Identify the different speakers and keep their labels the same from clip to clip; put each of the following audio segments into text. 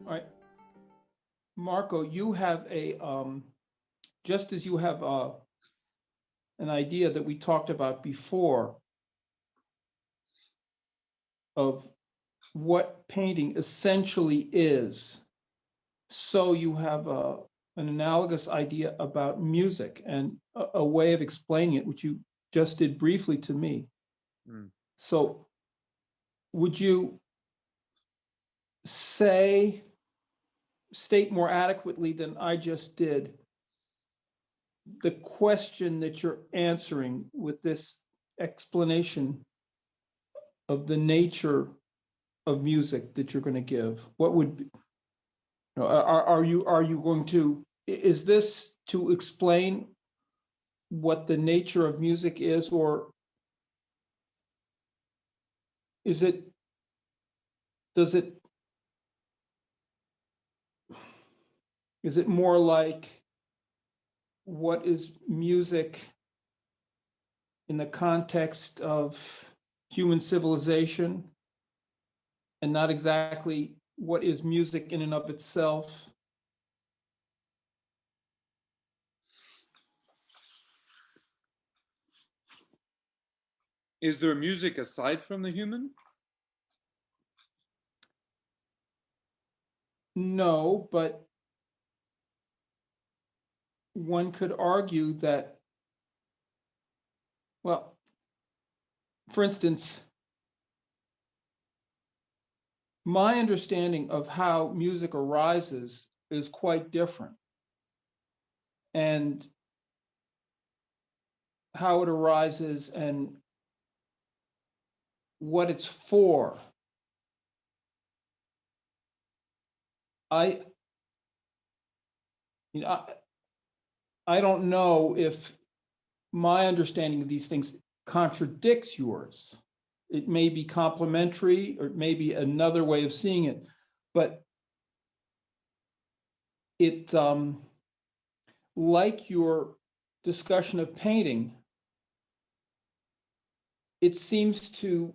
Speaker 1: All right, Marco, you have just as you have an idea that we talked about before of what painting essentially is, so you have an analogous idea about music and a way of explaining it, which you just did briefly to me.
Speaker 2: Mm.
Speaker 1: So would you state more adequately than I just did the question that you're answering with this explanation of the nature of music that you're going to give? What would be, are you going to, is this to explain what the nature of music is, or is it, does it, is it more like what is music in the context of human civilization, and not exactly what is music in and of itself?
Speaker 2: Is there music aside from the human?
Speaker 1: No, but one could argue that, well, for instance, my understanding of how music arises is quite different. And how it arises and what it's for. I, you know, I don't know if my understanding of these things contradicts yours. It may be complementary, or it may be another way of seeing it, but it, like your discussion of painting, it seems to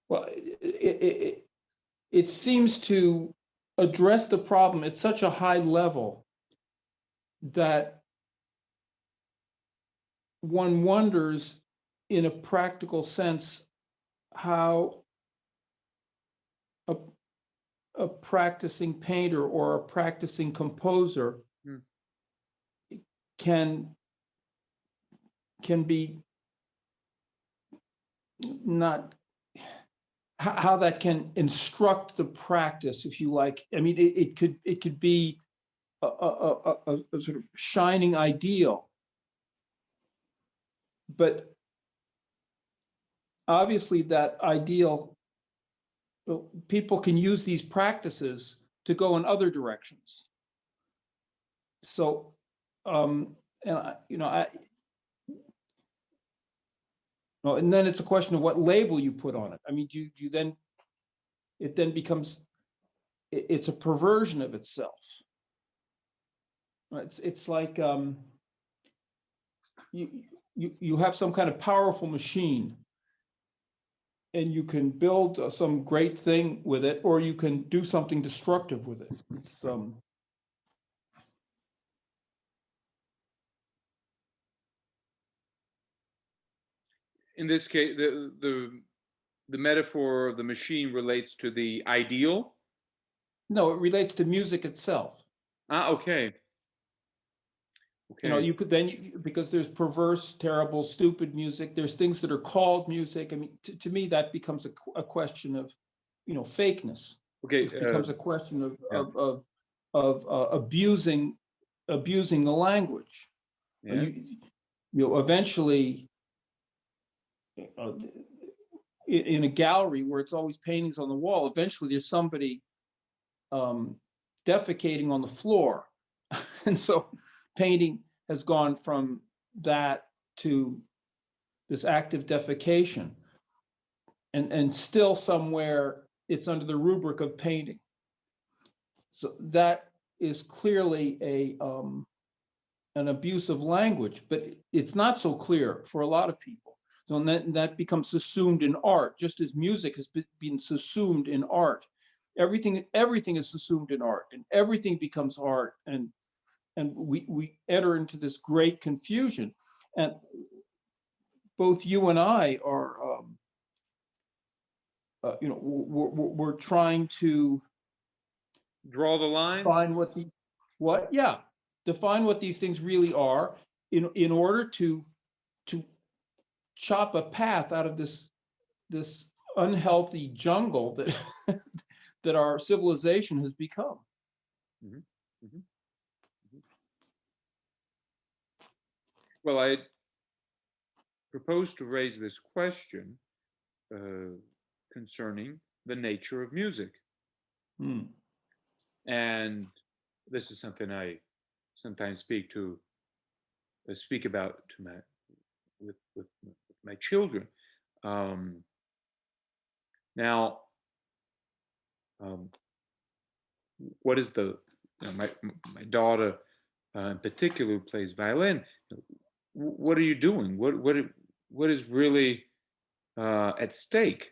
Speaker 1: well, it seems to address the problem at such a high level that one wonders, in a practical sense, how a, a practicing painter or a practicing composer
Speaker 2: Hmm.
Speaker 1: can be not, how that can instruct the practice, if you like. I mean, it could be a sort of shining ideal, but obviously that ideal, people can use these practices to go in other directions. So, and well, and then it's a question of what label you put on it. I mean, you then, it then becomes, it's a perversion of itself. It's like you have some kind of powerful machine, and you can build some great thing with it, or you can do something destructive with it. It's
Speaker 2: In this case, the metaphor of the machine relates to the ideal.
Speaker 1: no, it relates to music itself.
Speaker 2: Ah, okay. Okay.
Speaker 1: You could then, because there's perverse, terrible, stupid music, there's things that are called music. I mean, to me, that becomes a question of, fakeness.
Speaker 2: Okay.
Speaker 1: It becomes a question
Speaker 2: Yeah.
Speaker 1: of abusing the language.
Speaker 2: Yeah.
Speaker 1: Eventually, in a gallery where it's always paintings on the wall, eventually there's somebody defecating on the floor. And so painting has gone from that to this active defecation. And still somewhere it's under the rubric of painting. So that is clearly an abuse of language, but it's not so clear for a lot of people. So that becomes subsumed in art, just as music has been subsumed in art. Everything is subsumed in art, and everything becomes art, and we enter into this great confusion. And both you and I are, we're trying to
Speaker 2: Draw the lines.
Speaker 1: find define what these things really are in order to chop a path out of this unhealthy jungle that that our civilization has become.
Speaker 2: Mhm, mhm, mhm. Well, I propose to raise this question concerning the nature of music. And this is something I sometimes speak about to with my children. Um, now, um, what is my daughter in particular who plays violin? What are you doing? What is really at stake?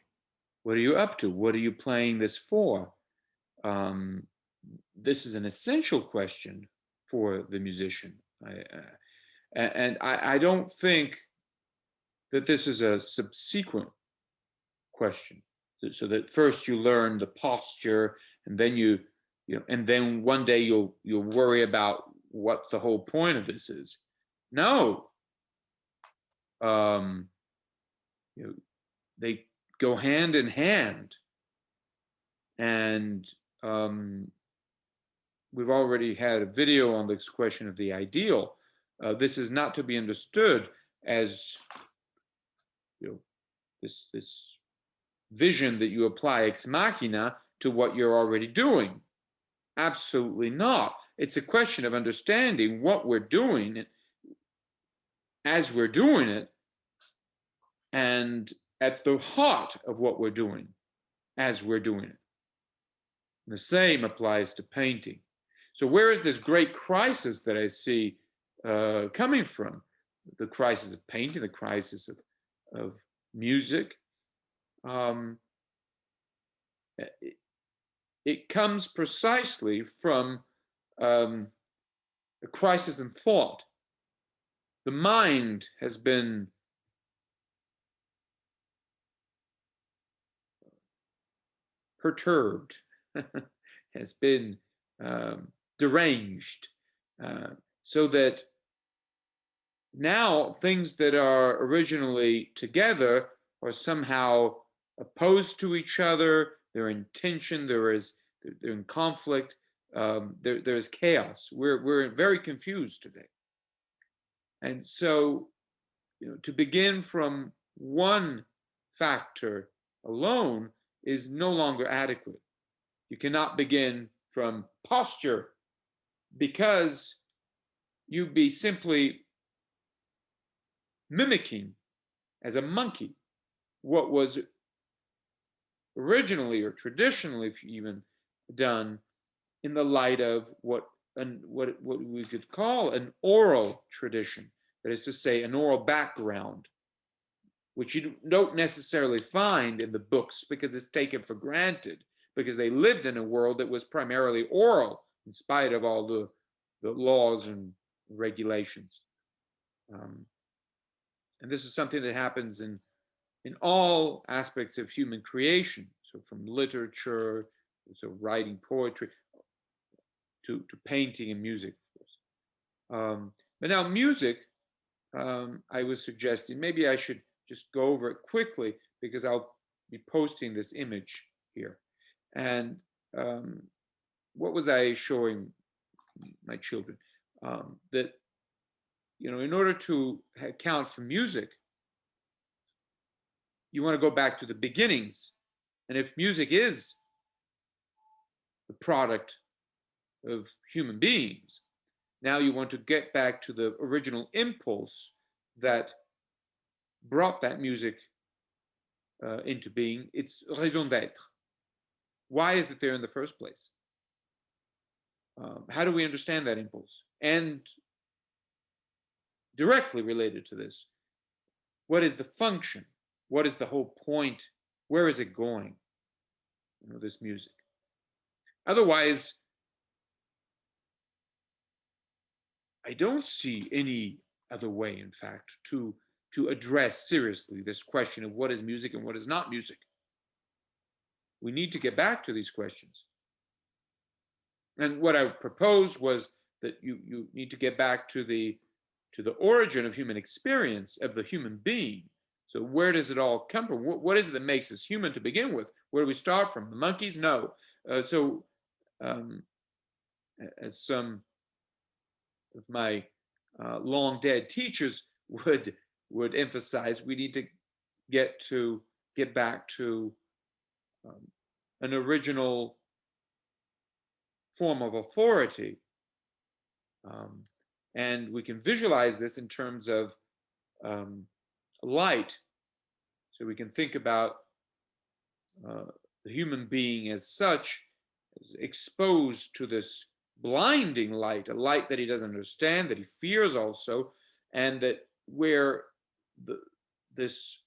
Speaker 2: What are you up to? What are you playing this for? Um, this is an essential question for the musician. I don't think that this is a subsequent question. So that first you learn the posture, and then and then one day you'll worry about what the whole point of this is. No, um, you know, they go hand in hand, and we've already had a video on this question of the ideal. This is not to be understood as this vision that you apply ex machina to what you're already doing. Absolutely not. It's a question of understanding what we're doing as we're doing it, and at the heart of what we're doing as we're doing it. The same applies to painting. So where is this great crisis that I see coming from? The crisis of painting, the crisis of music. It comes precisely from a crisis in thought. The mind has been perturbed, has been deranged, so that now things that are originally together are somehow opposed to each other. They're in tension. They're in conflict. There's chaos. We're very confused today. And so, to begin from one factor alone is no longer adequate. You cannot begin from posture, because you'd be simply mimicking as a monkey what was originally or traditionally even done in the light of what we could call an oral tradition. That is to say, an oral background, which you don't necessarily find in the books because it's taken for granted, because they lived in a world that was primarily oral in spite of all the laws and regulations. And this is something that happens in all aspects of human creation. So from literature, so writing poetry, to painting and music. But now music, I was suggesting, maybe I should just go over it quickly because I'll be posting this image here. And what was I showing my children? That, in order to account for music, you want to go back to the beginnings. And if music is the product of human beings, now you want to get back to the original impulse that brought that music into being. Its raison d'être. Why is it there in the first place? How do we understand that impulse? And directly related to this, what is the function? What is the whole point? Where is it going? This music. Otherwise, I don't see any other way, in fact, to address seriously this question of what is music and what is not music. We need to get back to these questions. And what I proposed was that you need to get back to the origin of human experience, of the human being. So where does it all come from? What is it that makes us human to begin with? Where do we start from? The monkeys? No. As some of my long dead teachers would emphasize, we need to get back to an original form of authority. And we can visualize this in terms of light. So we can think about the human being as such, as exposed to this blinding light, a light that he doesn't understand, that he fears also, and that where this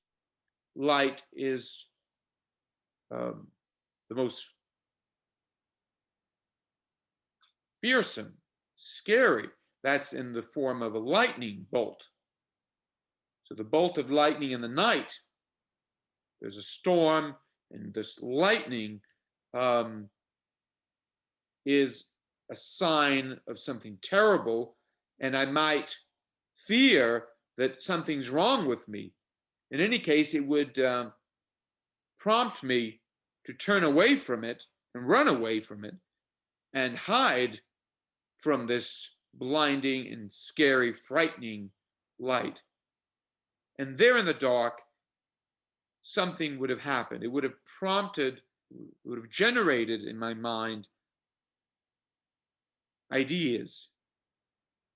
Speaker 2: light is the most fearsome, scary, that's in the form of a lightning bolt. So the bolt of lightning in the night, there's a storm, and this lightning is a sign of something terrible, and I might fear that something's wrong with me. In any case, it would prompt me to turn away from it and run away from it and hide from this blinding and scary, frightening light. And there in the dark, something would have happened. It would have prompted, would have generated in my mind ideas,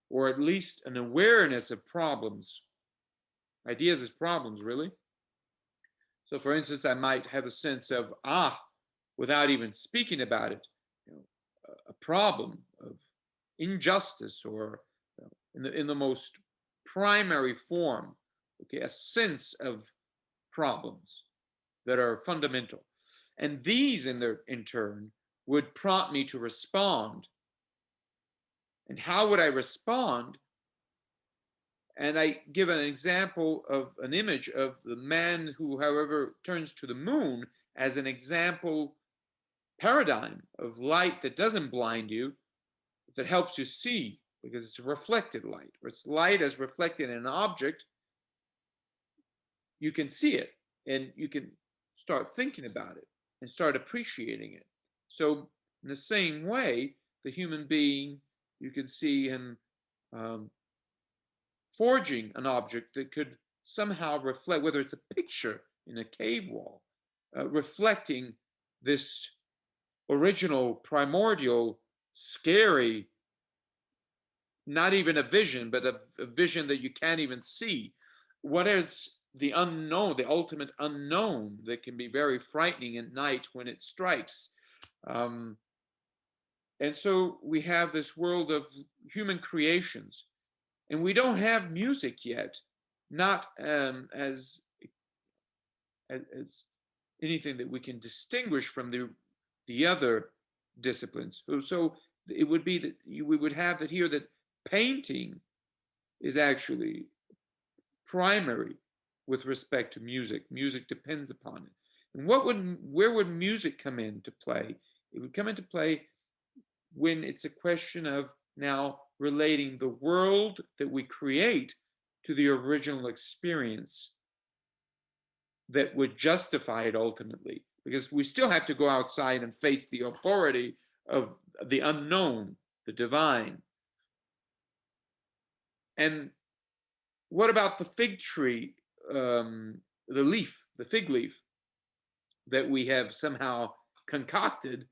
Speaker 2: or at least an awareness of problems. Ideas as problems, really. So for instance, I might have a sense of, without even speaking about it, a problem of injustice, or in the most primary form, okay, a sense of problems that are fundamental. And these in turn would prompt me to respond. And how would I respond? And I give an example of an image of the man who, however, turns to the moon as an example paradigm of light that doesn't blind you, that helps you see, because it's a reflected light, or it's light as reflected in an object. You can see it, and you can start thinking about it and start appreciating it. So in the same way, the human being, you can see him forging an object that could somehow reflect, whether it's a picture in a cave wall, reflecting this original, primordial, scary, not even a vision, but a vision that you can't even see. What is the unknown, the ultimate unknown, that can be very frightening at night when it strikes? And so we have this world of human creations, and we don't have music yet, not as anything that we can distinguish from the other disciplines. So it would be that we would have that here, that painting is actually primary with respect to music. Music depends upon it. And where would music come into play? It would come into play when it's a question of now relating the world that we create to the original experience that would justify it ultimately, because we still have to go outside and face the authority of the unknown, the divine. And what about the fig tree, the fig leaf that we have somehow concocted?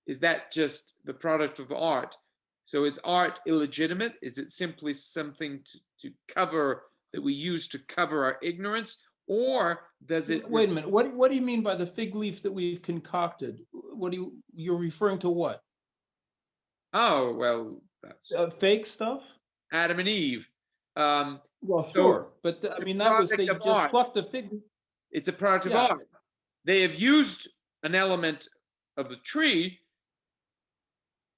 Speaker 2: Is that just the product of art? So is art illegitimate? Is it simply something to cover, that we use to cover our ignorance? Or does it...
Speaker 1: Wait a minute, what do you mean by the fig leaf that we've concocted? You're referring to what?
Speaker 2: Oh, well, that's
Speaker 1: Fake stuff?
Speaker 2: Adam and Eve.
Speaker 1: Well,
Speaker 2: So
Speaker 1: sure, but I
Speaker 2: it's a
Speaker 1: mean, that was,
Speaker 2: product
Speaker 1: they
Speaker 2: of
Speaker 1: just
Speaker 2: art.
Speaker 1: plucked the fig.
Speaker 2: It's a product of
Speaker 1: Yeah,
Speaker 2: art. They have used an element of the tree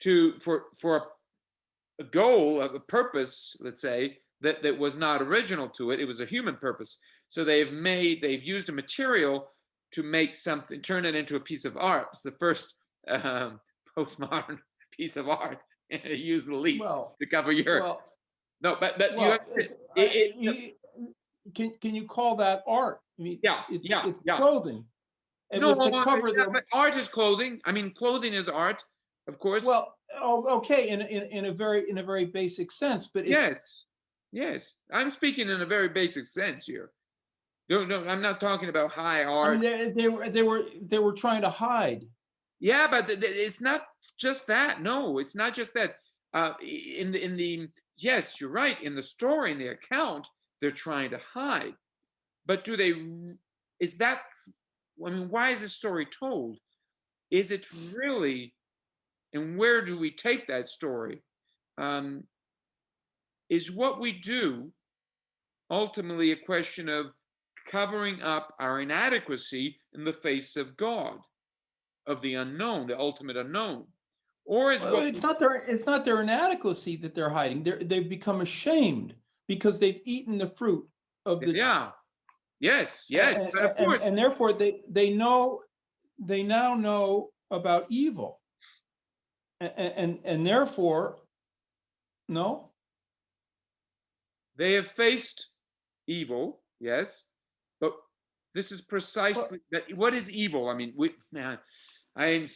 Speaker 2: to for a goal, a purpose, let's say, that was not original to it. It was a human purpose. So they've used a material to make something, turn it into a piece of art. It's the first postmodern piece of art. Use the leaf
Speaker 1: well,
Speaker 2: to cover your
Speaker 1: well,
Speaker 2: no, but you
Speaker 1: well,
Speaker 2: understand.
Speaker 1: can you call that art? I mean,
Speaker 2: Yeah,
Speaker 1: it's
Speaker 2: yeah,
Speaker 1: it's
Speaker 2: yeah.
Speaker 1: clothing. It
Speaker 2: No,
Speaker 1: was to cover
Speaker 2: yeah,
Speaker 1: their,
Speaker 2: but art is clothing. I mean, clothing is art, of course.
Speaker 1: well, oh, okay, in a very basic sense, but
Speaker 2: Yes,
Speaker 1: it's,
Speaker 2: yes. I'm speaking in a very basic sense here. No, no, I'm not talking about high
Speaker 1: I mean,
Speaker 2: art.
Speaker 1: they were trying to hide.
Speaker 2: Yeah, but it's not just that. No, it's not just that. In the yes, you're right. In the story, in the account, they're trying to hide. But do they? Is that? I mean, why is this story told? Is it really? And where do we take that story? Um, is what we do ultimately a question of covering up our inadequacy in the face of God, of the unknown, the ultimate unknown? Or is
Speaker 1: Well,
Speaker 2: what
Speaker 1: it's not their inadequacy that they're hiding. They've become ashamed because they've eaten the fruit of the,
Speaker 2: yeah, yes, yes, but of
Speaker 1: and
Speaker 2: course
Speaker 1: and therefore they now know about evil, and therefore, no.
Speaker 2: they have faced evil, yes, but this is
Speaker 1: Well,
Speaker 2: precisely that. What is evil? I mean, I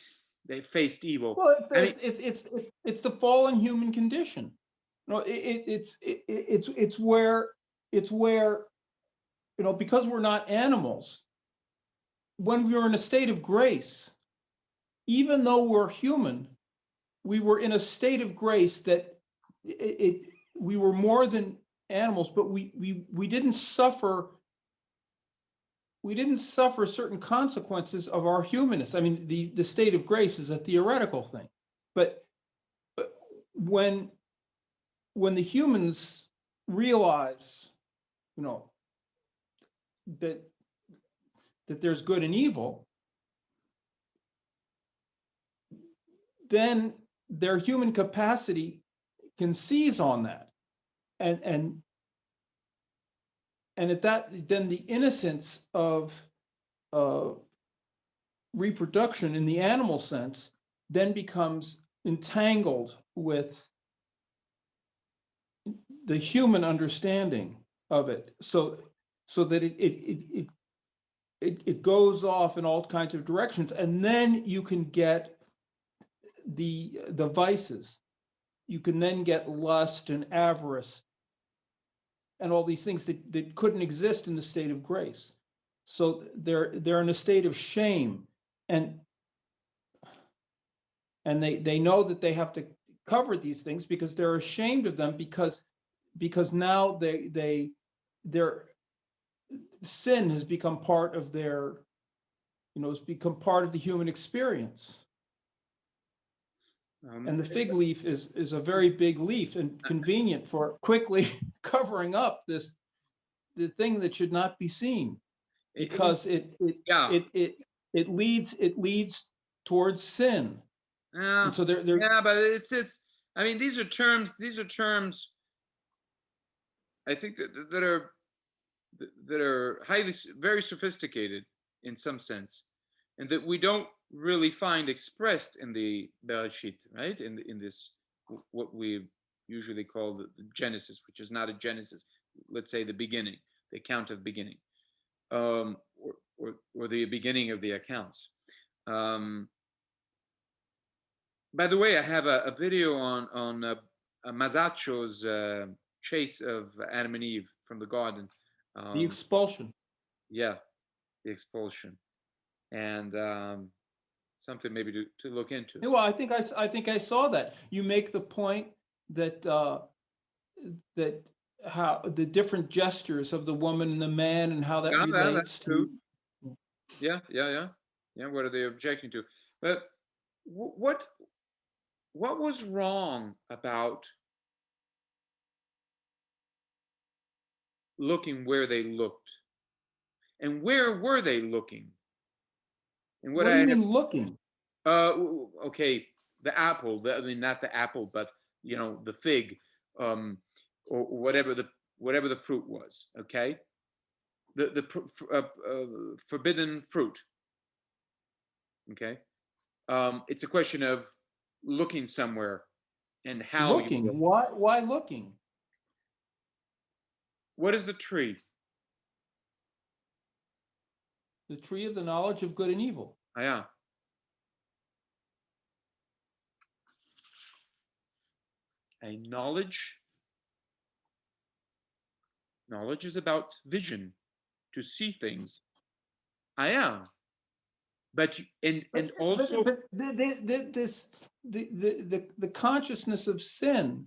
Speaker 2: they faced evil.
Speaker 1: well,
Speaker 2: I mean,
Speaker 1: it's the fallen human condition. No, it's where because we're not animals. When we were in a state of grace, even though we're human, we were in a state of grace that we were more than animals, but we didn't suffer certain consequences of our humanness. I mean, the state of grace is a theoretical thing, but when the humans realize, you know, that there's good and evil, then their human capacity can seize on that, and at that, then the innocence of uh, reproduction in the animal sense then becomes entangled with the human understanding of it, so that it goes off in all kinds of directions, and then you can get the vices. You can then get lust and avarice and all these things that couldn't exist in the state of grace. So they're in a state of shame, and they know that they have to cover these things because they're ashamed of them, because now their sin has become part of their, has become part of the human experience. And the fig leaf is a very big leaf and convenient for quickly covering up the thing that should not be seen, because
Speaker 2: yeah,
Speaker 1: it leads towards sin.
Speaker 2: yeah,
Speaker 1: And so they're
Speaker 2: yeah, but it's just. I mean, these are terms. These are terms. I think that are highly, very sophisticated in some sense, and that we don't really find expressed in the Bereshit, right? In this, what we usually call the Genesis, which is not a Genesis. Let's say the beginning, the account of beginning, or the beginning of the accounts. Um, by the way, I have a video on Mazzacio's chase of Adam and Eve from the garden.
Speaker 1: the
Speaker 2: Um,
Speaker 1: expulsion.
Speaker 2: yeah, the expulsion, and something maybe to look into.
Speaker 1: Yeah, well, I think I saw that. You make the point that that how the different gestures of the woman and the man, and how that
Speaker 2: Yeah, yeah, that's
Speaker 1: relates
Speaker 2: true.
Speaker 1: to.
Speaker 2: Yeah, yeah, yeah, yeah. What are they objecting to? But what was wrong about looking where they looked. And where were they looking? And what
Speaker 1: What do
Speaker 2: I
Speaker 1: you
Speaker 2: have,
Speaker 1: mean looking?
Speaker 2: okay, the apple, I mean, not the apple, but, the fig, um, or whatever the fruit was, okay? The forbidden fruit, okay? It's a question of looking somewhere and how you
Speaker 1: Looking.
Speaker 2: look.
Speaker 1: Why looking?
Speaker 2: What is the tree?
Speaker 1: The tree of the knowledge of good and evil.
Speaker 2: Ah, yeah. A knowledge. Knowledge is about vision, to see things. Ah, yeah. But and also,
Speaker 1: But this the consciousness of sin.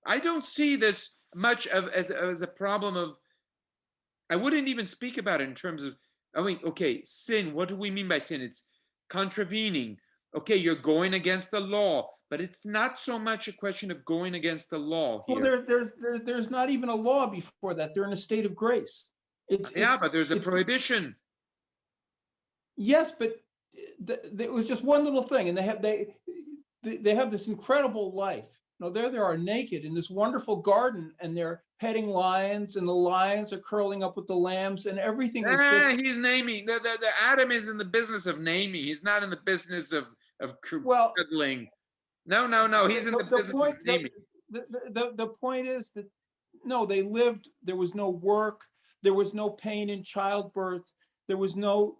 Speaker 2: I don't see this much of as a problem of. I wouldn't even speak about it in terms of. I mean, okay, sin. What do we mean by sin? It's contravening. Okay, you're going against the law, but it's not so much a question of going against the law
Speaker 1: Well,
Speaker 2: here.
Speaker 1: there's not even a law before that. They're in a state of grace.
Speaker 2: Yeah, but there's a
Speaker 1: It's
Speaker 2: prohibition.
Speaker 1: yes, but it was just one little thing, and they have this incredible life. No, there they are naked in this wonderful garden, and they're petting lions, and the lions are curling up with the lambs, and everything is just
Speaker 2: He's naming. The Adam is in the business of naming. He's not in the business of
Speaker 1: well.
Speaker 2: cuddling. No, no, no. He's in the
Speaker 1: The
Speaker 2: business of
Speaker 1: point
Speaker 2: naming.
Speaker 1: the point is that no, they lived. There was no work. There was no pain in childbirth. There was no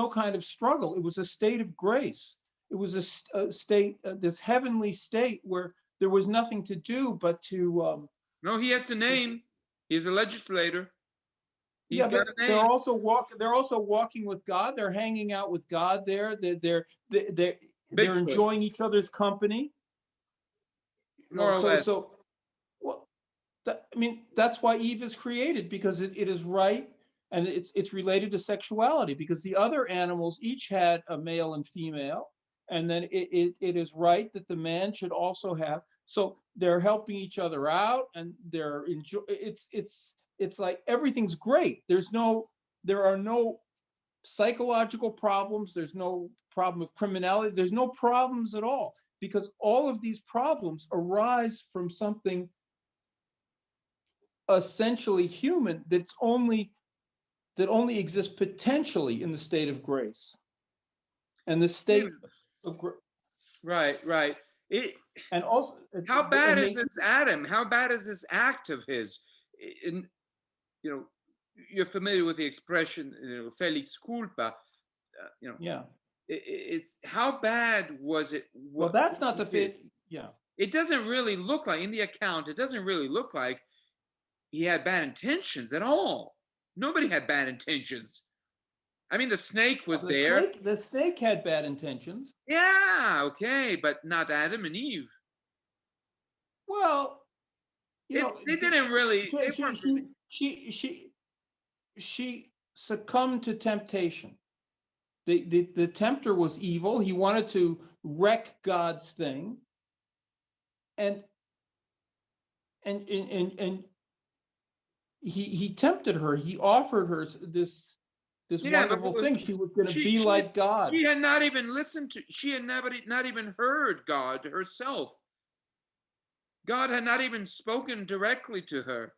Speaker 1: kind of struggle. It was a state of grace. It was a state, this heavenly state where there was nothing to do but to
Speaker 2: No, he has to name. He's a legislator. He's
Speaker 1: yeah,
Speaker 2: got
Speaker 1: but
Speaker 2: a name.
Speaker 1: they're also walking with God. They're hanging out with God there. They're
Speaker 2: Bigfoot,
Speaker 1: enjoying each other's company.
Speaker 2: more or
Speaker 1: So
Speaker 2: less.
Speaker 1: so well, I mean, that's why Eve is created, because it is right, and it's related to sexuality, because the other animals each had a male and female, and then it is right that the man should also have. So they're helping each other out, and they're enjoy. It's like everything's great. There are no psychological problems. There's no problem of criminality. There's no problems at all, because all of these problems arise from something essentially human that only exists potentially in the state of grace, and the state of
Speaker 2: Right, right. It,
Speaker 1: and also
Speaker 2: how bad
Speaker 1: and
Speaker 2: is
Speaker 1: they
Speaker 2: this Adam? How bad is this act of his? In, you know, you're familiar with the expression, "felix culpa."
Speaker 1: yeah,
Speaker 2: It's how bad was it?
Speaker 1: well,
Speaker 2: What
Speaker 1: that's not
Speaker 2: he
Speaker 1: the
Speaker 2: did?
Speaker 1: fit, yeah.
Speaker 2: It doesn't really look like in the account. It doesn't really look like he had bad intentions at all. Nobody had bad intentions. I mean, the snake was there.
Speaker 1: The snake had bad intentions.
Speaker 2: Yeah, okay, but not Adam and Eve.
Speaker 1: Well,
Speaker 2: They didn't really. They
Speaker 1: she
Speaker 2: weren't really.
Speaker 1: she she she she succumbed to temptation. The tempter was evil. He wanted to wreck God's thing, and and he tempted her. He offered her this
Speaker 2: Yeah, but
Speaker 1: wonderful thing. She was going to be like God.
Speaker 2: she had not even listened to. She had never not even heard God herself. God had not even spoken directly to her.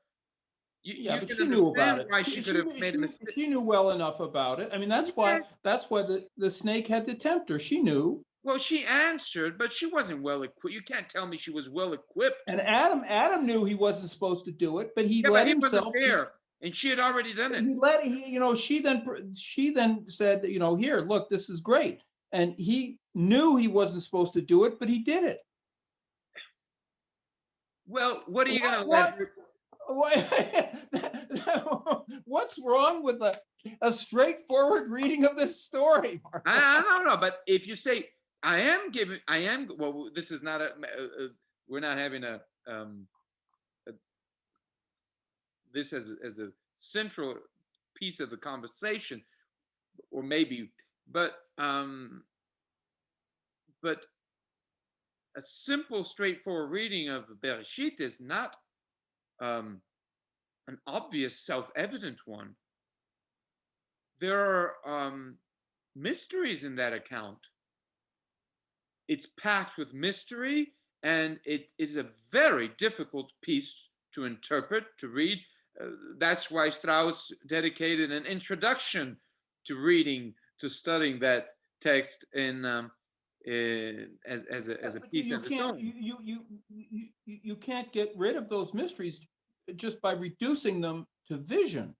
Speaker 1: Yeah,
Speaker 2: You
Speaker 1: but
Speaker 2: can
Speaker 1: she knew about
Speaker 2: understand
Speaker 1: it.
Speaker 2: why she could have made a mistake.
Speaker 1: She knew well enough about it. I mean,
Speaker 2: Yeah.
Speaker 1: that's why the snake had to tempt her. She knew.
Speaker 2: Well, she answered, but she wasn't well equipped. You can't tell me she was well equipped.
Speaker 1: And Adam knew he wasn't supposed to do it, but he
Speaker 2: Yeah, but
Speaker 1: let
Speaker 2: he wasn't
Speaker 1: himself.
Speaker 2: there, and she had already done it.
Speaker 1: She then said, here, look, this is great. And he knew he wasn't supposed to do it, but he did it.
Speaker 2: Well, what are you going to
Speaker 1: What?
Speaker 2: let?
Speaker 1: What's wrong with a straightforward reading of this story, Mark?
Speaker 2: I don't know, but if you say I am. Well, this is not we're not having a this as a central piece of the conversation, or maybe, but a simple, straightforward reading of Bereshit is not an obvious, self-evident one. There are mysteries in that account. It's packed with mystery, and it is a very difficult piece to interpret, to read. That's why Strauss dedicated an introduction to reading, to studying that text as a piece
Speaker 1: You
Speaker 2: of its
Speaker 1: can't
Speaker 2: own.
Speaker 1: you can't get rid of those mysteries just by reducing them to vision.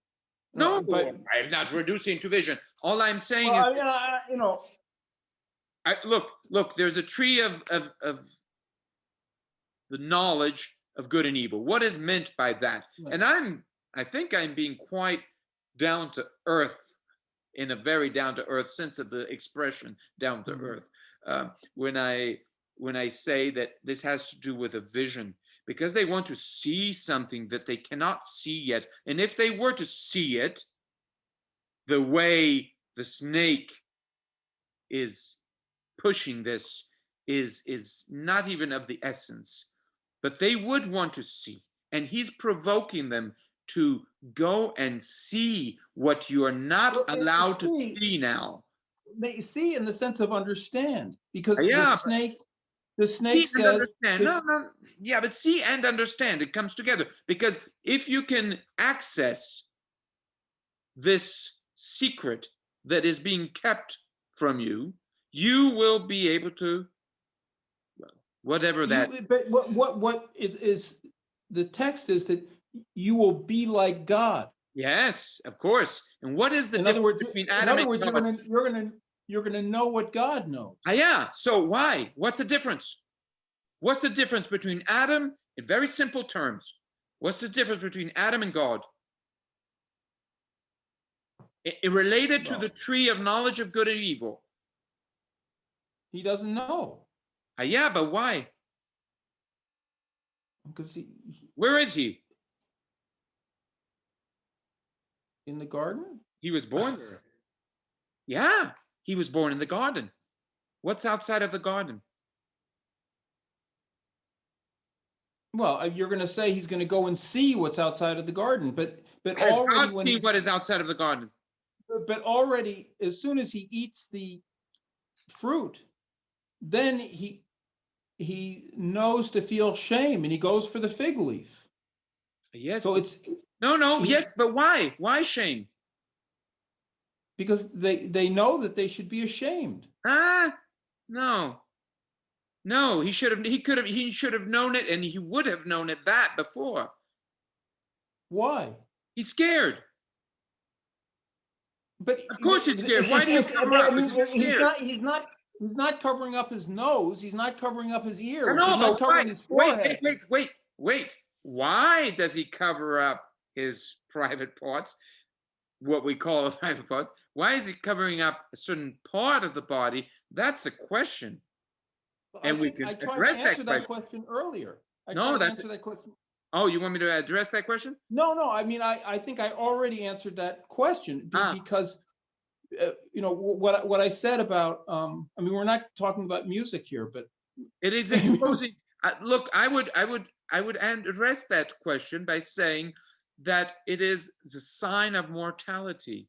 Speaker 2: No,
Speaker 1: But
Speaker 2: I'm not reducing to vision. All I'm saying
Speaker 1: well,
Speaker 2: is, look, there's a tree of the knowledge of good and evil. What is meant by that? And I think I'm being quite down to earth, in a very down to earth sense of the expression, down to earth, when I say that this has to do with a vision, because they want to see something that they cannot see yet. And if they were to see it, the way the snake is pushing this is not even of the essence, but they would want to see, and he's provoking them to go and see what you are not allowed to see now.
Speaker 1: They see in the sense of understand, because
Speaker 2: Yeah,
Speaker 1: the snake
Speaker 2: see and
Speaker 1: says
Speaker 2: understand. No, yeah, but see and understand, it comes together, because if you can access this secret that is being kept from you, you will be able to, well, whatever that.
Speaker 1: But what it is, the text is that you will be like God.
Speaker 2: Yes, of course. And what is the difference between Adam and God?
Speaker 1: You're gonna know what God knows.
Speaker 2: Yeah. So why? What's the difference? What's the difference between Adam, in very simple terms? What's the difference between Adam and God? It related to the tree of knowledge of good and evil.
Speaker 1: He doesn't know.
Speaker 2: Yeah, but why?
Speaker 1: Because
Speaker 2: where is he?
Speaker 1: In the garden?
Speaker 2: He was born there. Yeah, he was born in the garden. What's outside of the garden?
Speaker 1: Well, you're going to say he's going to go and see what's outside of the garden, but
Speaker 2: Has
Speaker 1: already
Speaker 2: God
Speaker 1: when
Speaker 2: seen what is outside of the garden?
Speaker 1: But already, as soon as he eats the fruit, then he knows to feel shame, and he goes for the fig leaf.
Speaker 2: Yes.
Speaker 1: So it's
Speaker 2: yes, but why? Why shame?
Speaker 1: Because they know that they should be ashamed.
Speaker 2: No. No, he should have known it, and he would have known it that before.
Speaker 1: Why?
Speaker 2: He's scared.
Speaker 1: But
Speaker 2: of course he's scared. Why do you cover up?
Speaker 1: He's not covering up his nose. He's not covering up his ears.
Speaker 2: No,
Speaker 1: he's not covering his forehead.
Speaker 2: Wait. Why does he cover up his private parts? What we call private parts. Why is he covering up a certain part of the body? That's a question. And
Speaker 1: I tried to answer that question earlier. Answer that question.
Speaker 2: Oh, you want me to address that question?
Speaker 1: No. I mean, I think I already answered that question because, what I said about. I mean, we're not talking about music here, but
Speaker 2: it is exposing. Look, I would address that question by saying that it is the sign of mortality.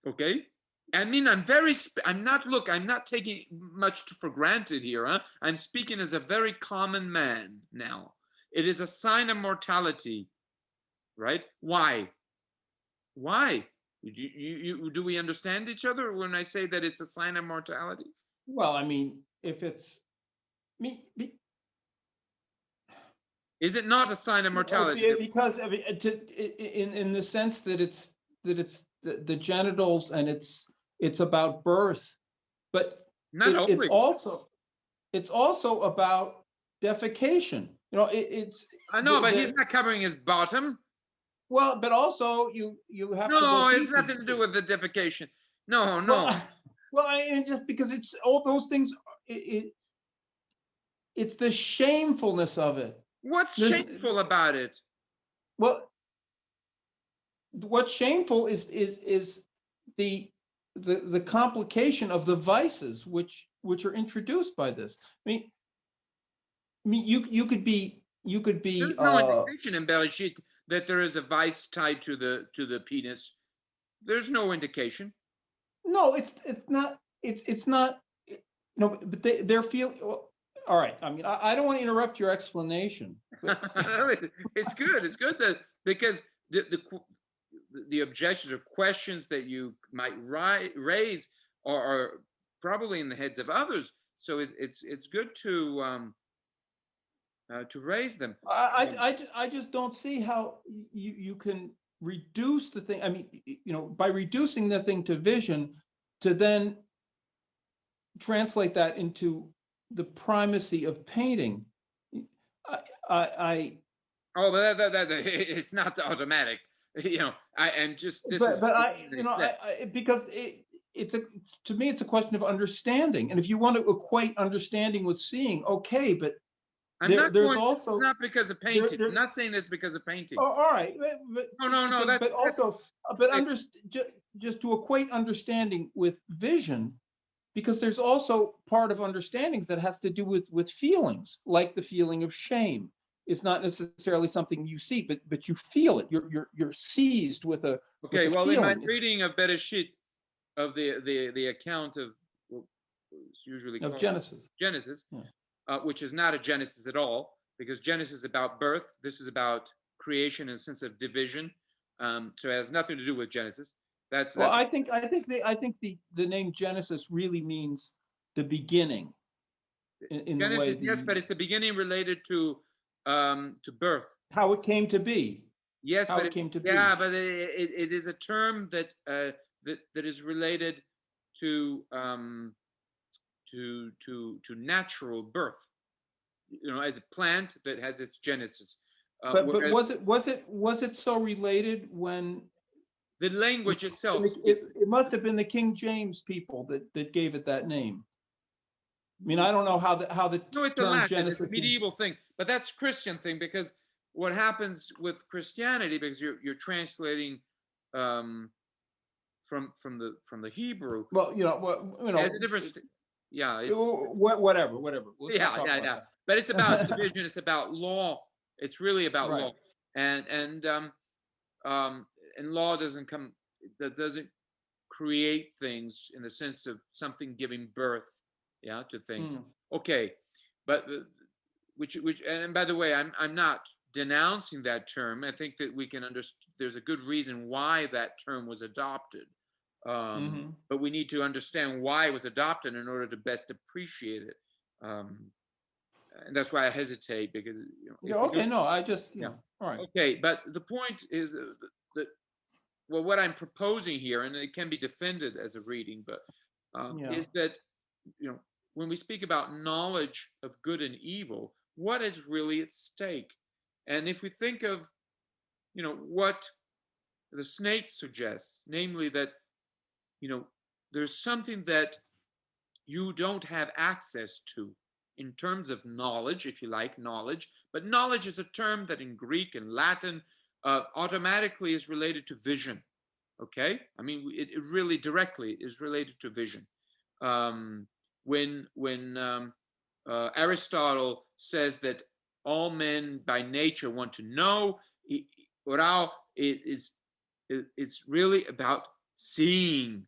Speaker 2: Okay. I mean, I'm not taking much for granted here. Huh? I'm speaking as a very common man now. It is a sign of mortality, right? Why? Do we understand each other when I say that it's a sign of mortality?
Speaker 1: Well, I mean, if it's
Speaker 2: is it not a sign of mortality?
Speaker 1: Because in the sense that it's the genitals, and it's about birth, but it's also about defecation.
Speaker 2: I know, but he's not covering his bottom.
Speaker 1: Well, but also you have to.
Speaker 2: No, it's nothing to do with the defecation. No.
Speaker 1: Well, just because it's all those things. It's the shamefulness of it.
Speaker 2: What's shameful about it?
Speaker 1: Well, what's shameful is the the complication of the vices which are introduced by this. I mean, you could be
Speaker 2: There's no indication in Bereshit that there is a vice tied to the penis. There's no indication.
Speaker 1: no, it's not, it's not, no, but they're feeling, well, all right. I mean, I don't want to interrupt your explanation, but
Speaker 2: It's good. It's good that because the objections or questions that you might raise are probably in the heads of others. So it's good to raise them.
Speaker 1: I just don't see how you can reduce the thing. I mean, by reducing the thing to vision, to then translate that into the primacy of painting. I
Speaker 2: Oh, but it's not automatic. I am just this is.
Speaker 1: but because it's to me it's a question of understanding, and if you want to equate understanding with seeing, okay, but there's also
Speaker 2: not because of painting. I'm not saying this because of painting.
Speaker 1: Oh, all right,
Speaker 2: No.
Speaker 1: But also, just to equate understanding with vision, because there's also part of understanding that has to do with feelings, like the feeling of shame. It's not necessarily something you see, but you feel it. You're seized with a
Speaker 2: okay.
Speaker 1: With
Speaker 2: Well,
Speaker 1: feeling.
Speaker 2: in my reading of Bereshit, of the account of it's usually
Speaker 1: of Genesis,
Speaker 2: yeah. Which is not a Genesis at all, because Genesis is about birth. This is about creation in a sense of division. So it has nothing to do with Genesis. That's
Speaker 1: I think the name Genesis really means the beginning. In
Speaker 2: Genesis,
Speaker 1: the way
Speaker 2: yes, but it's the beginning related to birth.
Speaker 1: How it came to be.
Speaker 2: Yes,
Speaker 1: how
Speaker 2: but
Speaker 1: it came to
Speaker 2: be. Yeah, but it is a term that that is related to natural birth. As a plant that has its genesis.
Speaker 1: But was it so related when
Speaker 2: the language itself?
Speaker 1: It must have been the King James people that gave it that name. I mean, I don't know how the
Speaker 2: no, it's
Speaker 1: term
Speaker 2: a Latin,
Speaker 1: Genesis,
Speaker 2: it's a medieval thing, but that's Christian thing, because what happens with Christianity, because you're translating from the Hebrew.
Speaker 1: Well,
Speaker 2: there's a difference. Yeah, it's
Speaker 1: whatever.
Speaker 2: Let's yeah. But it's about division. It's about law. It's really about law, and law doesn't create things in the sense of something giving birth, to things. Okay, but which and by the way, I'm not denouncing that term. I think that we can understand. There's a good reason why that term was adopted. But we need to understand why it was adopted in order to best appreciate it. And that's why I hesitate, because
Speaker 1: okay, no, I just all right.
Speaker 2: Okay, but the point is that what I'm proposing here, and it can be defended as a reading, but is that when we speak about knowledge of good and evil, what is really at stake? And if we think of what the snake suggests, namely that there's something that you don't have access to in terms of knowledge, if you like, knowledge. But knowledge is a term that in Greek and Latin automatically is related to vision. Okay? I mean, it really directly is related to vision. When Aristotle says that all men by nature want to know, it's really about seeing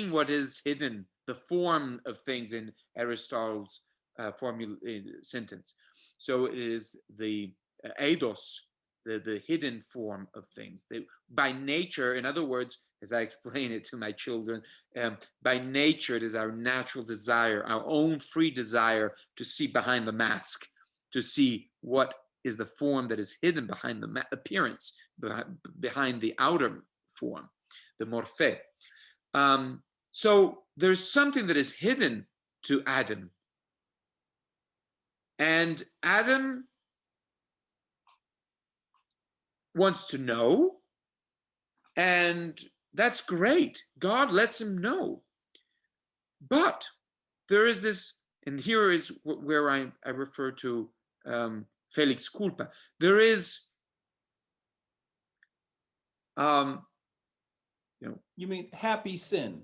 Speaker 2: what is hidden, the form of things in Aristotle's sentence. So it is the eidos, the hidden form of things. By nature, in other words, as I explain it to my children, by nature, it is our natural desire, our own free desire to see behind the mask, to see what is the form that is hidden behind the appearance, behind the outer form, the morphe. So there's something that is hidden to Adam. And Adam wants to know, and that's great. God lets him know. But there is this, and here is where I refer to Felix culpa. There is
Speaker 1: You mean happy sin?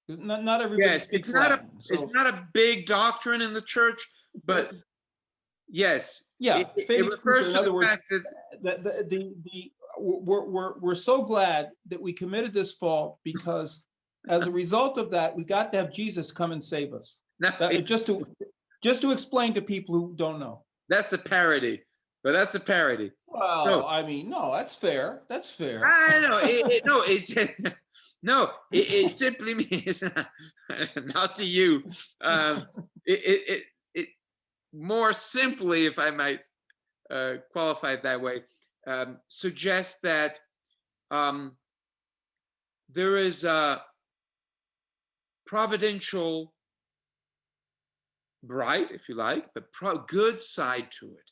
Speaker 1: Not everybody
Speaker 2: Yes,
Speaker 1: speaks Latin.
Speaker 2: it's not a big doctrine in the church, but yes,
Speaker 1: yeah,
Speaker 2: it
Speaker 1: Felix
Speaker 2: refers
Speaker 1: Kruger. In
Speaker 2: to
Speaker 1: other
Speaker 2: the
Speaker 1: words,
Speaker 2: fact that
Speaker 1: we're so glad that we committed this fault, because as a result of that, we got to have Jesus come and save us.
Speaker 2: no,
Speaker 1: Just to explain to people who don't know.
Speaker 2: that's a parody, but that's a parody.
Speaker 1: Well,
Speaker 2: No.
Speaker 1: I mean, no, that's fair. That's fair.
Speaker 2: I know. No, it's just, no. It simply means not to you. It more simply, if I might qualify it that way, suggests that there is a providential, bright, if you like, but good side to it,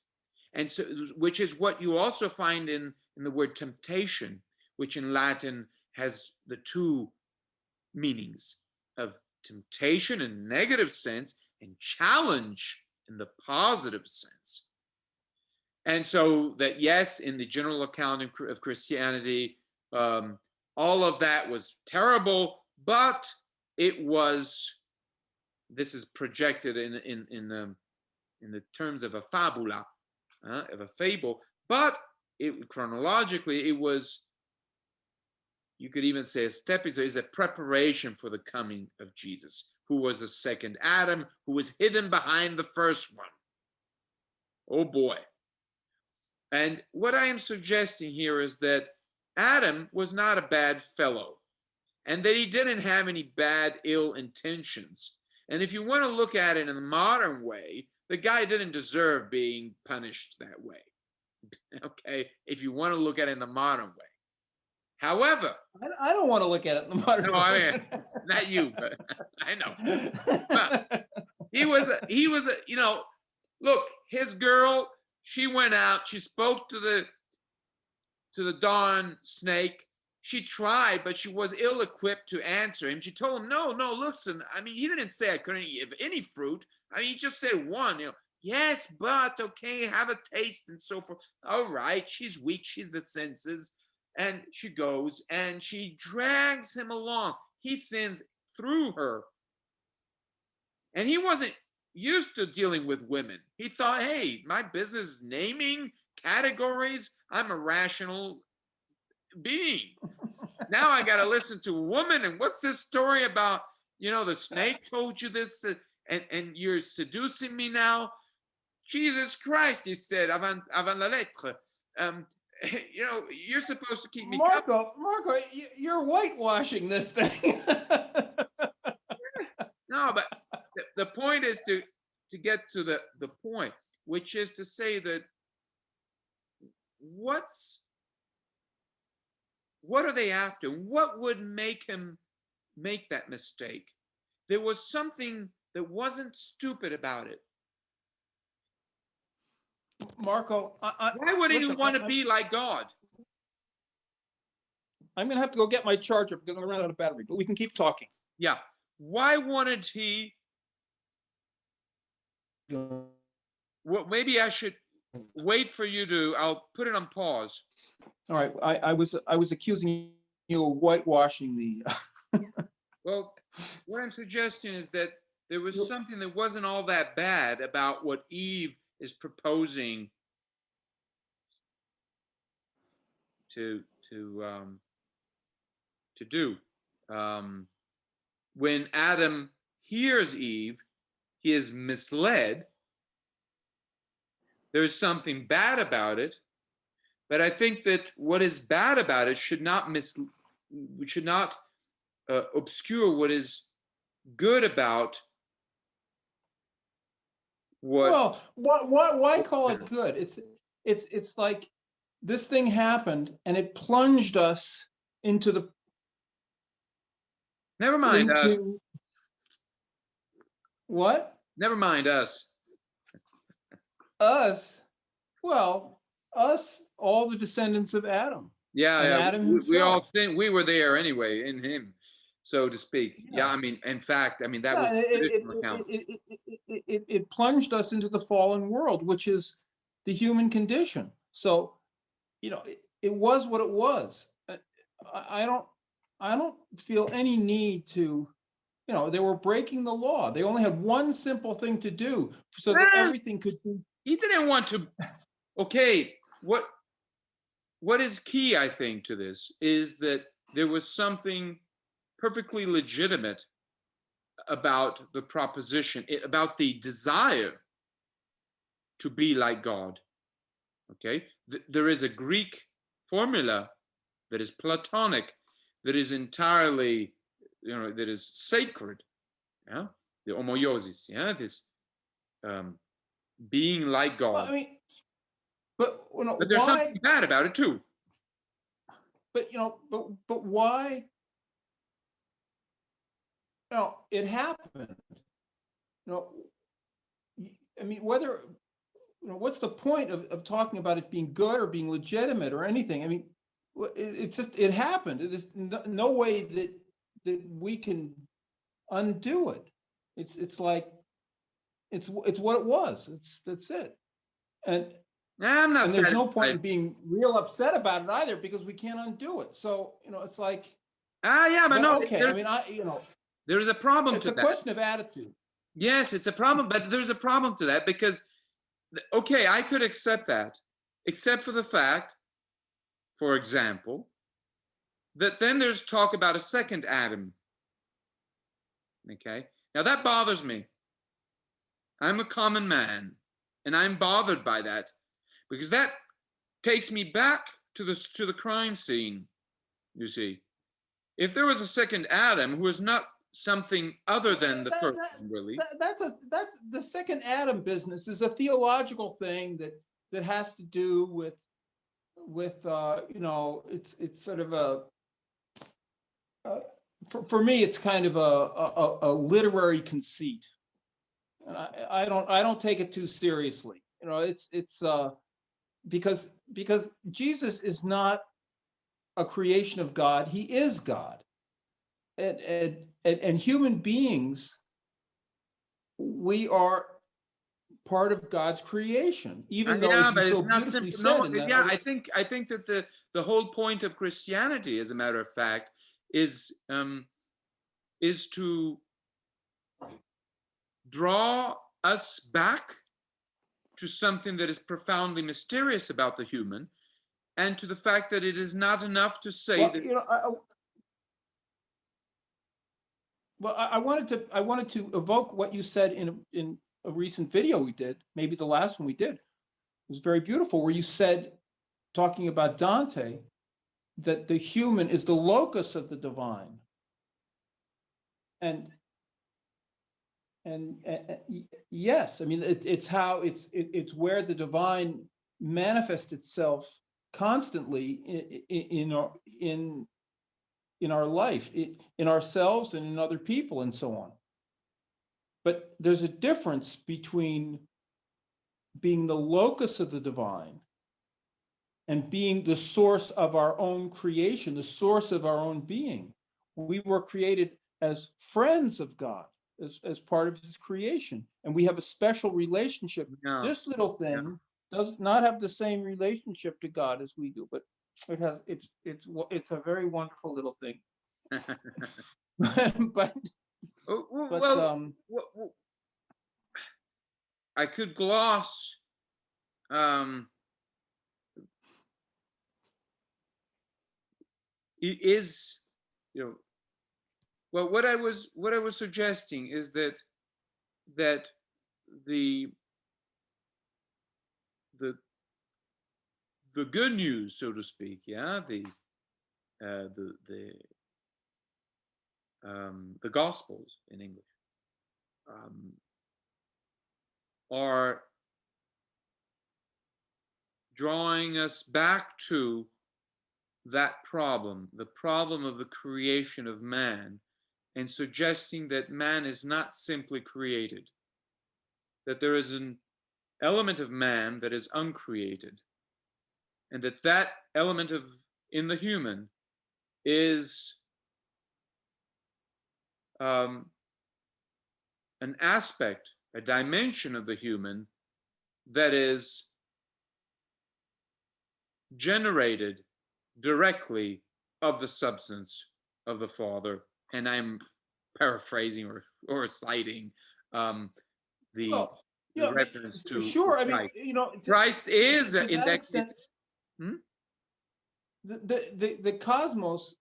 Speaker 2: and so which is what you also find in the word temptation, which in Latin has the two meanings of temptation in a negative sense and challenge in the positive sense. And so that, yes, in the general account of Christianity, all of that was terrible, but it was, this is projected in the terms of a fabula, of a fable, but chronologically it was, you could even say, a step is a preparation for the coming of Jesus, who was the second Adam, who was hidden behind the first one. Oh boy. And what I am suggesting here is that Adam was not a bad fellow, and that he didn't have any bad, ill intentions. And if you want to look at it in the modern way, the guy didn't deserve being punished that way. Okay, if you want to look at it in the modern way. However,
Speaker 1: I don't want to look at it in the modern way.
Speaker 2: I mean, not you, but I know. But he was look, his girl, she went out, she spoke to the darn snake. She tried, but she was ill-equipped to answer him. She told him, no, listen, I mean, he didn't say I couldn't eat any fruit. I mean, he just said one, yes, but okay, have a taste and so forth. All right, she's weak, she's the senses. And she goes and she drags him along. He sins through her. And he wasn't used to dealing with women. He thought, hey, my business is naming categories. I'm a rational being. Now I got to listen to a woman. And what's this story about, the snake told you this and you're seducing me now? Jesus Christ, he said, avant la lettre. You're supposed to keep me
Speaker 1: Marco, you're whitewashing this thing.
Speaker 2: No, but the point is to get to the point, which is to say that what are they after? What would make him make that mistake? There was something that wasn't stupid about it.
Speaker 1: Marco,
Speaker 2: why would he want to be like God? I'm
Speaker 1: going to have to go get my charger because I'm going to run out of battery, but we can keep talking.
Speaker 2: Yeah. Why wanted he? Well, maybe I should wait for you to, I'll put it on pause.
Speaker 1: All right. I was accusing you of whitewashing the.
Speaker 2: Well, what I'm suggesting is that there was something that wasn't all that bad about what Eve is proposing to do. When Adam hears Eve, he is misled. There's something bad about it, but I think that what is bad about it should not obscure what is good about what.
Speaker 1: Well, why call it good? It's like this thing happened and it plunged us into the.
Speaker 2: Never mind us.
Speaker 1: What?
Speaker 2: Never mind us.
Speaker 1: Us? Well, us, all the descendants of Adam.
Speaker 2: Yeah,
Speaker 1: Adam himself.
Speaker 2: We all think we were there anyway in him, so to speak. Yeah, I mean, in fact, I mean that was the traditional account.
Speaker 1: It plunged us into the fallen world, which is the human condition. So, it was what it was. I I don't feel any need to, they were breaking the law. They only had one simple thing to do so that
Speaker 2: Well,
Speaker 1: everything could be.
Speaker 2: he didn't want to. Okay, what is key, I think, to this is that there was something perfectly legitimate about the proposition, about the desire to be like God. Okay, there is a Greek formula that is Platonic, that is entirely, that is sacred. Yeah, the homoiosis. Yeah, this being like
Speaker 1: Well,
Speaker 2: God.
Speaker 1: I mean, but
Speaker 2: But there's
Speaker 1: why?
Speaker 2: something bad about it too.
Speaker 1: But why? It happened. You know, I mean, whether what's the point of talking about it being good or being legitimate or anything? I mean, it's just it happened. There's no way that we can undo it. It's like it's what it was. That's it. And
Speaker 2: I'm not
Speaker 1: there's no point
Speaker 2: satisfied.
Speaker 1: in being real upset about it either because we can't undo it. So it's like,
Speaker 2: Yeah, but
Speaker 1: but
Speaker 2: no,
Speaker 1: okay. I mean,
Speaker 2: there is a problem
Speaker 1: it's
Speaker 2: to
Speaker 1: a
Speaker 2: that.
Speaker 1: question of attitude.
Speaker 2: Yes, it's a problem, but there's a problem to that because, okay, I could accept that, except for the fact, for example, that then there's talk about a second Adam. Okay, now that bothers me. I'm a common man, and I'm bothered by that because that takes me back to the crime scene. You see, if there was a second Adam who is not something other than the
Speaker 1: That,
Speaker 2: first
Speaker 1: that,
Speaker 2: one, really.
Speaker 1: that's the second Adam business is a theological thing that has to do with it's sort of for me it's kind of a literary conceit. And I don't take it too seriously. It's because Jesus is not a creation of God. He is God. And human beings, we are part of God's creation, even though, as
Speaker 2: Yeah,
Speaker 1: you
Speaker 2: but
Speaker 1: so
Speaker 2: it's not
Speaker 1: beautifully
Speaker 2: simple. No,
Speaker 1: said in that
Speaker 2: yeah,
Speaker 1: other.
Speaker 2: I think that the whole point of Christianity, as a matter of fact, is to draw us back to something that is profoundly mysterious about the human, and to the fact that it is not enough to say
Speaker 1: Well,
Speaker 2: that.
Speaker 1: I wanted to evoke what you said in a recent video we did, maybe the last one we did. It was very beautiful, where you said, talking about Dante, that the human is the locus of the divine. And yes, I mean it's how it's where the divine manifests itself constantly in our life, in ourselves and in other people and so on. But there's a difference between being the locus of the divine and being the source of our own creation, the source of our own being. We were created as friends of God, as part of his creation, and we have a special relationship.
Speaker 2: No,
Speaker 1: This little
Speaker 2: yeah.
Speaker 1: thing does not have the same relationship to God as we do, but it has. It's a very wonderful little thing. but
Speaker 2: Well, I could gloss is, well, what I was suggesting is that the the the good news, so to speak, yeah, the Gospels in English, are drawing us back to that problem, the problem of the creation of man, and suggesting that man is not simply created, that there is an element of man that is uncreated, and that element of in the human is an aspect, a dimension of the human that is generated directly of the substance of the Father, and I'm paraphrasing or citing um, the
Speaker 1: Well,
Speaker 2: the
Speaker 1: yeah,
Speaker 2: reference to
Speaker 1: sure. I mean,
Speaker 2: Christ.
Speaker 1: you know,
Speaker 2: Christ is
Speaker 1: to
Speaker 2: in
Speaker 1: that
Speaker 2: that
Speaker 1: extent,
Speaker 2: hmm?
Speaker 1: the cosmos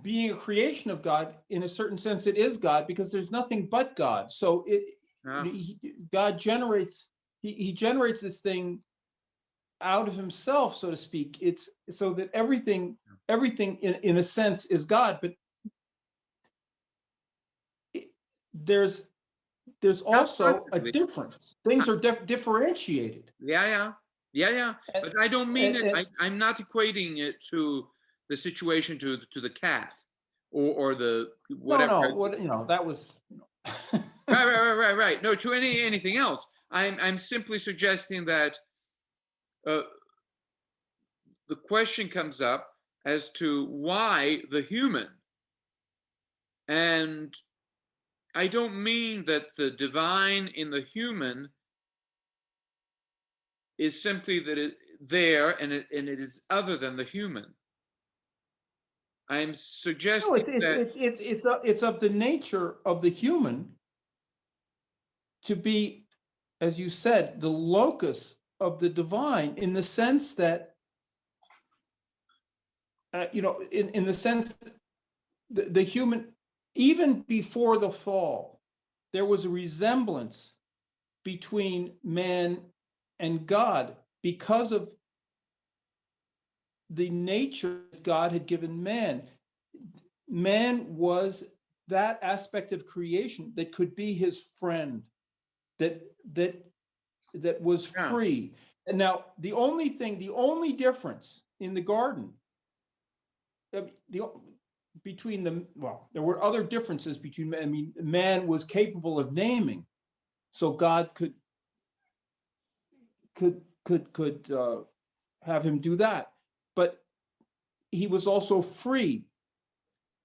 Speaker 1: being a creation of God, in a certain sense, it is God because there's nothing but God. So
Speaker 2: Yeah.
Speaker 1: God generates, he generates this thing out of himself, so to speak. It's so that everything in a sense is God, but it, there's there's
Speaker 2: Not
Speaker 1: also a
Speaker 2: constantly.
Speaker 1: difference. Things are differentiated.
Speaker 2: Yeah.
Speaker 1: And,
Speaker 2: But I don't mean it.
Speaker 1: and
Speaker 2: I'm not equating it to the situation to the cat or the
Speaker 1: no,
Speaker 2: whatever.
Speaker 1: no, what that was.
Speaker 2: Right. No, to anything else. I'm simply suggesting that uh, the question comes up as to why the human, and I don't mean that the divine in the human is simply that it there and it is other than the human. I'm
Speaker 1: No,
Speaker 2: suggesting that
Speaker 1: it's of the nature of the human to be, as you said, the locus of the divine, in the sense that in the sense the human, even before the fall, there was a resemblance between man and God because of the nature that God had given man. Man was that aspect of creation that could be his friend, that that that was
Speaker 2: yeah.
Speaker 1: free. And now the only difference in the garden, the between them, well, there were other differences between. I mean, man was capable of naming, so God could have him do that, but he was also free.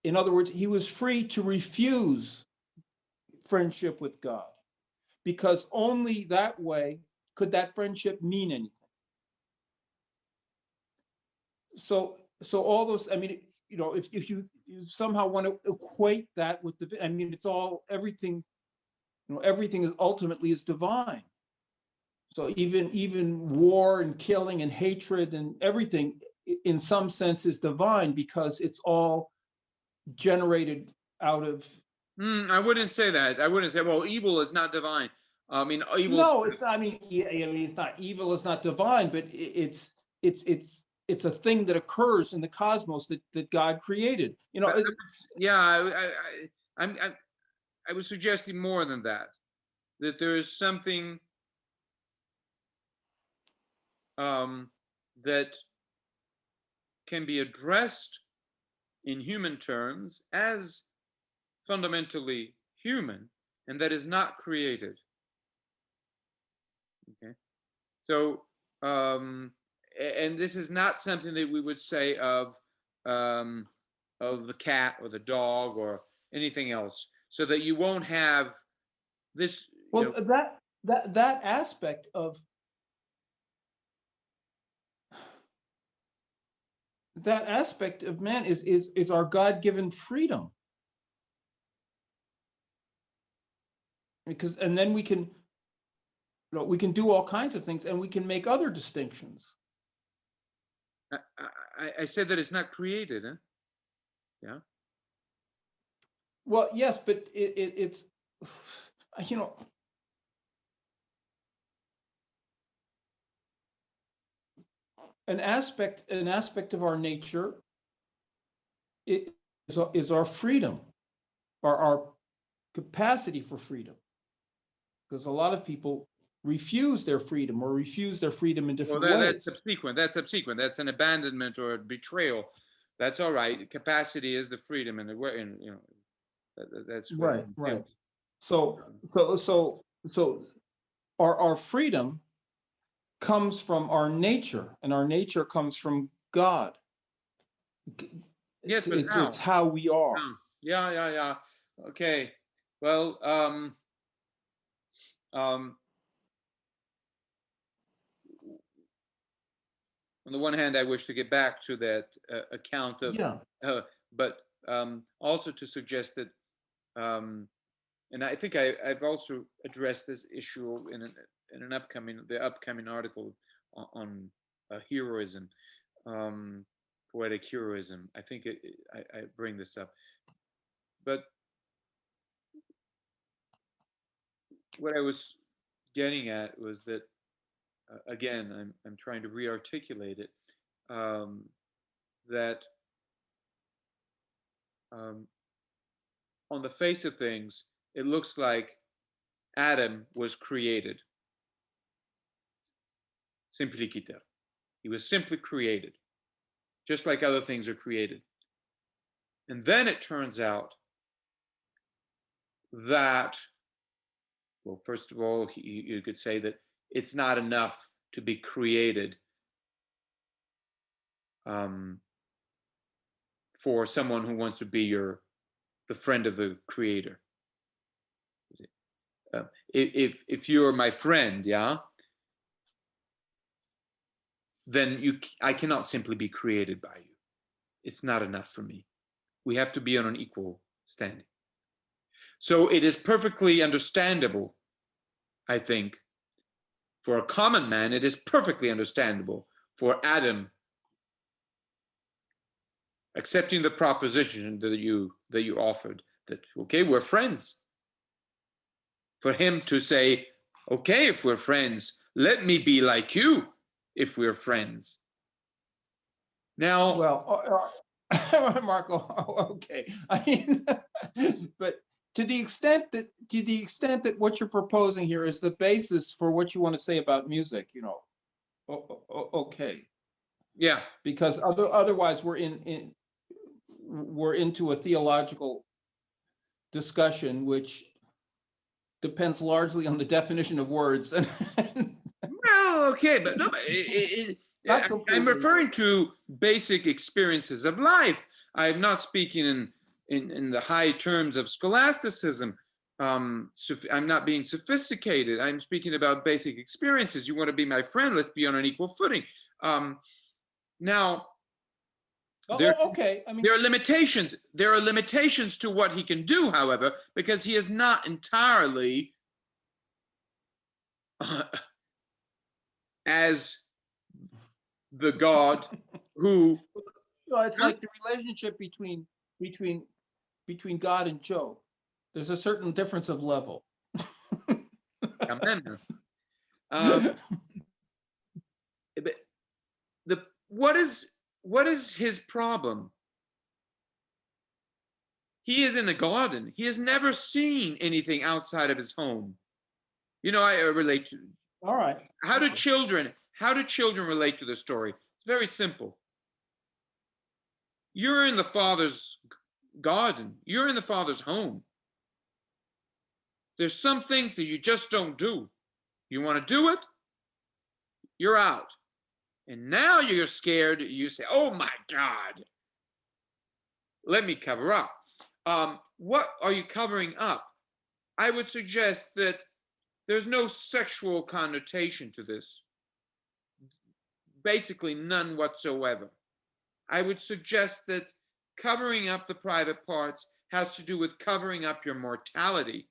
Speaker 1: In other words, he was free to refuse friendship with God, because only that way could that friendship mean anything. So all those, I mean, if you somehow want to equate that with I mean, it's all everything. Everything is ultimately is divine. So even war and killing and hatred and everything, in some sense, is divine because it's all generated out of.
Speaker 2: I wouldn't say that. I wouldn't say, well, evil is not divine. I mean, evil.
Speaker 1: No, it's not. I mean, it's not evil. It's not divine, but it's a thing that occurs in the cosmos that God created.
Speaker 2: Yeah, I'm I was suggesting more than that. That there is something that can be addressed in human terms as fundamentally human, and that is not created. Okay, so and this is not something that we would say um, of the cat or the dog or anything else, so that you won't have this.
Speaker 1: Well, that aspect of man is our God-given freedom, because and then we can do all kinds of things, and we can make other distinctions.
Speaker 2: I said that it's not created, huh? Yeah.
Speaker 1: Well, yes, but it's you know an aspect of our nature is our freedom, our capacity for freedom, because a lot of people refuse their freedom or refuse their freedom in
Speaker 2: Well,
Speaker 1: different
Speaker 2: that's
Speaker 1: ways.
Speaker 2: subsequent. That's subsequent. That's an abandonment or a betrayal. That's all right. Capacity is the freedom, and that's what
Speaker 1: Right,
Speaker 2: you
Speaker 1: right.
Speaker 2: know.
Speaker 1: So so our freedom comes from our nature, and our nature comes from God.
Speaker 2: Yes, but
Speaker 1: It's
Speaker 2: how?
Speaker 1: how we are.
Speaker 2: Yeah. Okay. Well, um, on the one hand, I wish to get back to that account of,
Speaker 1: Yeah.
Speaker 2: but also to suggest that, and I think I've also addressed this issue in an upcoming article on heroism, poetic heroism. I think I bring this up, but what I was getting at was that, again, I'm trying to re-articulate it, that on the face of things, it looks like Adam was created. Simpliciter. He was simply created, just like other things are created. And then it turns out that, well, first of all, you could say that it's not enough to be created for someone who wants to be the friend of the creator. If you're my friend, yeah, then I cannot simply be created by you. It's not enough for me. We have to be on an equal standing. So it is perfectly understandable, I think, for a common man, it is perfectly understandable for Adam accepting the proposition that you offered, that, okay, we're friends. For him to say, okay, if we're friends, let me be like you if we're friends. Now,
Speaker 1: well, Marco, okay. I mean, but to the extent that what you're proposing here is the basis for what you want to say about music, okay.
Speaker 2: Yeah.
Speaker 1: Because otherwise we're into a theological discussion, which depends largely on the definition of words.
Speaker 2: Well, okay, but no, I'm referring to basic experiences of life. I'm not speaking in the high terms of scholasticism. I'm not being sophisticated. I'm speaking about basic experiences. You want to be my friend? Let's be on an equal footing. Now,
Speaker 1: okay. I mean,
Speaker 2: there are limitations. There are limitations to what he can do, however, because he is not entirely as the God who.
Speaker 1: Well, it's like the relationship between God and Job. There's a certain difference of level.
Speaker 2: Amen. But what is his problem? He is in a garden. He has never seen anything outside of his home. I relate to.
Speaker 1: All right.
Speaker 2: How do children relate to the story? It's very simple. You're in the Father's garden. You're in the Father's home. There's some things that you just don't do. You want to do it, you're out. And now you're scared. You say, oh my God, let me cover up. What are you covering up? I would suggest that there's no sexual connotation to this. Basically none whatsoever. I would suggest that covering up the private parts has to do with covering up your mortality.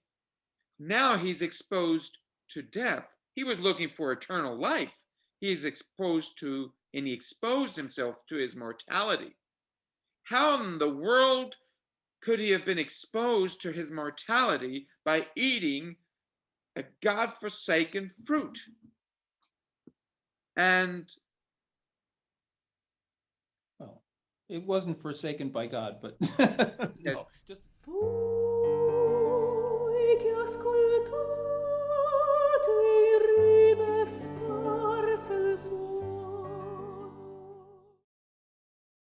Speaker 2: Now he's exposed to death. He was looking for eternal life. He's exposed to, and he exposed himself to his mortality. How in the world could he have been exposed to his mortality by eating a godforsaken fruit? And
Speaker 1: well, it wasn't forsaken by God, but no, just.